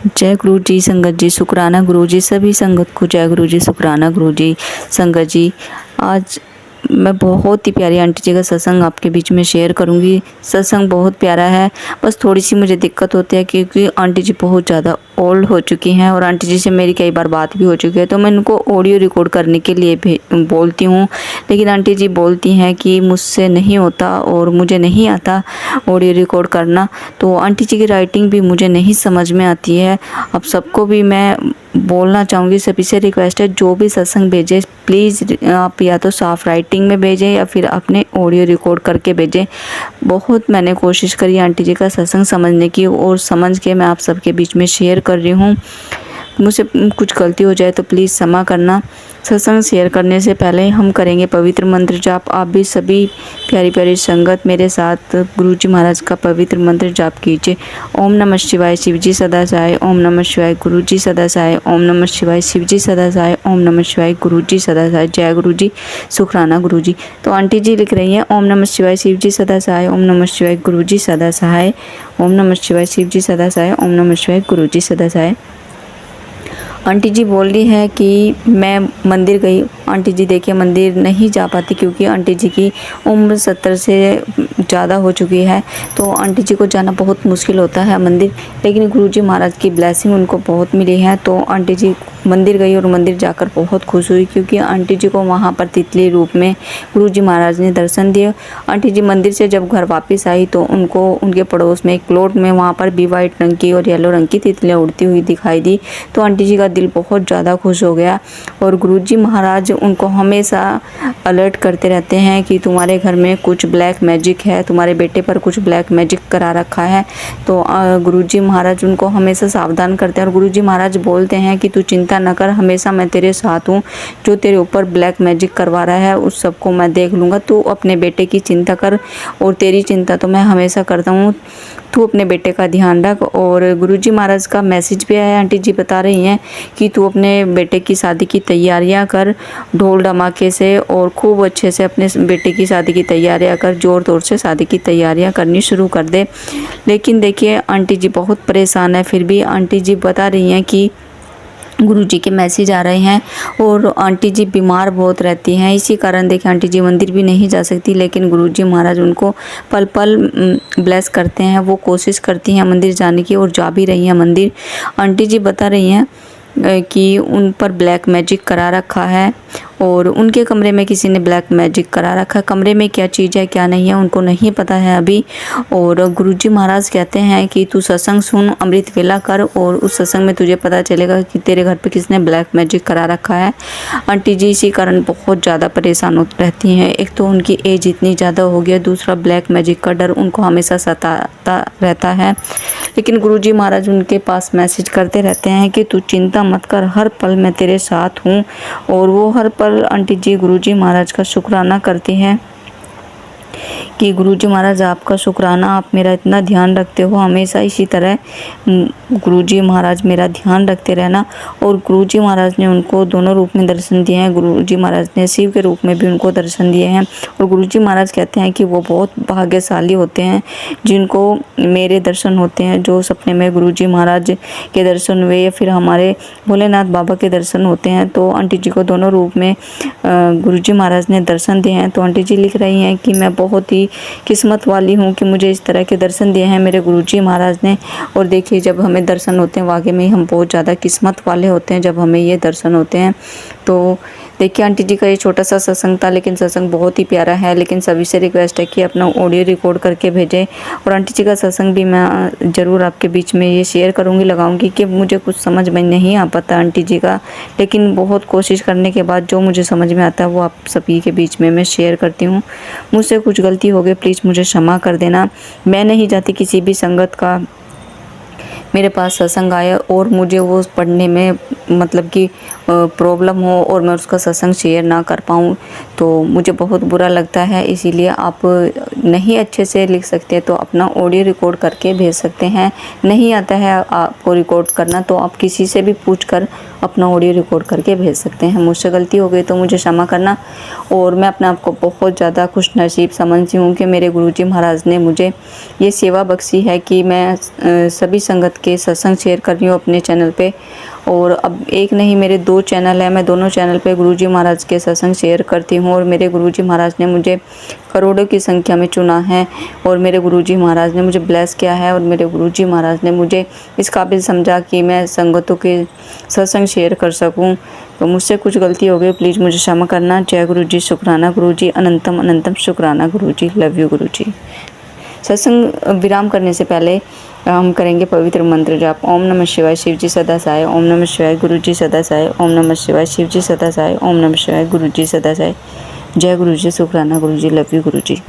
जय गुरु जी संगत जी, शुक्राना गुरु जी, सभी संगत को जय गुरु जी, शुक्राना गुरु जी संगत जी। आज मैं बहुत ही प्यारी आंटी जी का सत्संग आपके बीच में शेयर करूंगी। सत्संग बहुत प्यारा है, बस थोड़ी सी मुझे दिक्कत होती है क्योंकि आंटी जी बहुत ज़्यादा ओल्ड हो चुकी हैं और आंटी जी से मेरी कई बार बात भी हो चुकी है, तो मैं उनको ऑडियो रिकॉर्ड करने के लिए भी बोलती हूँ, लेकिन आंटी जी बोलती हैं कि मुझसे नहीं होता और मुझे नहीं आता ऑडियो रिकॉर्ड करना। तो आंटी जी की राइटिंग भी मुझे नहीं समझ में आती है। अब सबको भी मैं बोलना चाहूँगी, सभी से रिक्वेस्ट है, जो भी सत्संग भेजे प्लीज़ आप या तो साफ राइटिंग में भेजें या फिर अपने ऑडियो रिकॉर्ड करके भेजें। बहुत मैंने कोशिश करी आंटी जी का सत्संग समझने की और समझ के मैं आप सबके बीच में शेयर कर रही हूँ। मुझसे कुछ गलती हो जाए तो प्लीज़ क्षमा करना। सत्संग शेयर करने से पहले हम करेंगे पवित्र मंत्र जाप। आप भी सभी प्यारी प्यारी संगत मेरे साथ गुरु जी महाराज का पवित्र मंत्र जाप कीजिए। ओम नमः शिवाय शिव जी सदा सहाय, ओम नमः शिवाय गुरु जी सदा सहाय, ओम नमः शिवाय शिव जी सदा सहाय, ओम नमः शिवाय गुरु जी सदा सहाय। जय गुरु जी, शुक्राना गुरु जी। तो आंटी जी लिख रही हैं ओम नमः शिवाय शिव जी सदा सहाय, ओम नमः शिवाय गुरु जी सदा सहाय, ओम नमः शिवाय शिव जी सदा सहाय, ओम नमः शिवाय गुरु जी सदा सहाय। आंटी जी बोल रही है कि मैं मंदिर गई। आंटी जी देखिए मंदिर नहीं जा पाती क्योंकि आंटी जी की उम्र 70 से ज़्यादा हो चुकी है, तो आंटी जी को जाना बहुत मुश्किल होता है मंदिर, लेकिन गुरुजी महाराज की ब्लेसिंग उनको बहुत मिली है। तो आंटी जी मंदिर गई और मंदिर जाकर बहुत खुश हुई क्योंकि आंटी जी को वहाँ पर तितली रूप में गुरुजी महाराज ने दर्शन दिए। आंटी जी मंदिर से जब घर वापस आई तो उनको उनके पड़ोस में एक प्लॉट में वहाँ पर भी वाइट रंग की और येलो रंग की तितलियाँ उड़ती हुई दिखाई दी। तो आंटी जी का दिल बहुत ज़्यादा खुश हो गया और गुरुजी महाराज उनको हमेशा अलर्ट करते रहते हैं कि तुम्हारे घर में कुछ ब्लैक मैजिक है, तुम्हारे बेटे पर कुछ ब्लैक मैजिक करा रखा है। तो गुरुजी महाराज उनको हमेशा सावधान करते हैं और गुरुजी महाराज बोलते हैं कि तू चिंता न कर, हमेशा मैं तेरे साथ हूँ। जो तेरे ऊपर ब्लैक मैजिक करवा रहा है उस सबको मैं देख लूँगा, तू अपने बेटे की चिंता कर और तेरी चिंता तो मैं हमेशा करता हूँ, तू अपने बेटे का ध्यान रख। और गुरुजी महाराज का मैसेज भी आया, आंटी जी बता रही हैं कि तू अपने बेटे की शादी की तैयारियां कर ढोल धमाके से और खूब अच्छे से अपने बेटे की शादी की तैयारियां कर, ज़ोर तौर से शादी की तैयारियां करनी शुरू कर दे। लेकिन देखिए आंटी जी बहुत परेशान है, फिर भी आंटी जी बता रही हैं कि गुरुजी के मैसेज आ रहे हैं और आंटी जी बीमार बहुत रहती हैं, इसी कारण देखिए आंटी जी मंदिर भी नहीं जा सकती, लेकिन गुरुजी महाराज उनको पल पल ब्लेस करते हैं। वो कोशिश करती हैं मंदिर जाने की और जा भी रही हैं मंदिर। आंटी जी बता रही हैं कि उन पर ब्लैक मैजिक करा रखा है और उनके कमरे में किसी ने ब्लैक मैजिक करा रखा है। कमरे में क्या चीज़ है क्या नहीं है उनको नहीं पता है अभी। और गुरुजी महाराज कहते हैं कि तू सत्संग सुन, अमृत वेला कर और उस सत्संग में तुझे पता चलेगा कि तेरे घर पे किसने ब्लैक मैजिक करा रखा है। आंटी जी इसी कारण बहुत ज़्यादा परेशान होती रहती हैं। एक तो उनकी एज इतनी ज़्यादा हो गई है, दूसरा ब्लैक मैजिक का डर उनको हमेशा सताता रहता है। लेकिन गुरुजी महाराज उनके पास मैसेज करते रहते हैं कि तू चिंता मत कर, हर पल मैं तेरे साथ हूँ। और वो हर पल आंटी जी गुरुजी महाराज का शुक्राना करती हैं कि गुरुजी महाराज आपका शुक्राना, आप मेरा इतना ध्यान रखते हो, हमेशा इसी तरह गुरुजी महाराज मेरा ध्यान रखते रहना। और गुरुजी महाराज ने उनको दोनों रूप में दर्शन दिए हैं। गुरुजी महाराज ने शिव के रूप में भी उनको दर्शन दिए हैं और गुरुजी महाराज कहते हैं कि वो बहुत भाग्यशाली होते हैं जिनको मेरे दर्शन होते हैं। जो सपने में गुरुजी महाराज के दर्शन हुए या फिर हमारे भोलेनाथ बाबा के दर्शन होते हैं, तो आंटी जी को दोनों रूप में गुरुजी महाराज ने दर्शन दिए हैं। तो आंटी जी लिख रही हैं कि मैं बहुत ही किस्मत वाली हूँ कि मुझे इस तरह के दर्शन दिए हैं मेरे गुरुजी महाराज ने। और देखिए जब हमें दर्शन होते हैं वाकई में हम बहुत ज़्यादा किस्मत वाले होते हैं जब हमें ये दर्शन होते हैं। तो देखिए आंटी जी का ये छोटा सा सत्संग था, लेकिन सत्संग बहुत ही प्यारा है। लेकिन सभी से रिक्वेस्ट है कि अपना ऑडियो रिकॉर्ड करके भेजें। और आंटी जी का सत्संग भी मैं ज़रूर आपके बीच में ये शेयर करूँगी, लगाऊंगी कि मुझे कुछ समझ में नहीं आ पाता आंटी जी का, लेकिन बहुत कोशिश करने के बाद जो मुझे समझ में आता है वो आप सभी के बीच में मैं शेयर करती हूँ। मुझसे कुछ गलती हो गई प्लीज़ मुझे क्षमा कर देना। मैं नहीं चाहती किसी भी संगत का मेरे पास सत्संग आया और मुझे वो पढ़ने में मतलब कि प्रॉब्लम हो और मैं उसका सत्संग शेयर ना कर पाऊँ, तो मुझे बहुत बुरा लगता है। इसीलिए आप नहीं अच्छे से लिख सकते तो अपना ऑडियो रिकॉर्ड करके भेज सकते हैं। नहीं आता है आपको रिकॉर्ड करना तो आप किसी से भी पूछ कर अपना ऑडियो रिकॉर्ड करके भेज सकते हैं। मुझसे गलती हो गई तो मुझे क्षमा करना। और मैं अपने आप को बहुत ज़्यादा खुशनसीब समझती हूँ कि मेरे गुरुजी महाराज ने मुझे ये सेवा बख्शी है कि मैं सभी संगत के सत्संग शेयर कर रही हूँ अपने चैनल पे। और अब एक नहीं, मेरे 2 चैनल हैं, मैं दोनों चैनल पे गुरुजी महाराज के सत्संग शेयर करती हूँ। और मेरे गुरुजी महाराज ने मुझे करोड़ों की संख्या में चुना है और मेरे गुरुजी महाराज ने मुझे ब्लेस किया है। और मेरे गुरुजी महाराज ने मुझे इस काबिल समझा कि मैं संगतों के सत्संग शेयर कर सकूं। तो मुझसे कुछ गलती हो गई, प्लीज़ मुझे क्षमा करना। जय गुरुजी, शुक्राना गुरुजी, अनंतम अनंतम शुक्राना गुरुजी, लव यू गुरुजी। सत्संग विराम करने से पहले हम करेंगे पवित्र मंत्र जाप। ओम नमः शिवाय, शिव जी सदा साय। ओम नमः शिवाय, गुरु जी सदा साय। ओम नमः शिवाय, शिव जी सदा साय। ओम नमः शिवाय, गुरु जी सदा साय। जय गुरु जी, शुक्राना गुरु जी, लव यू गुरु जी।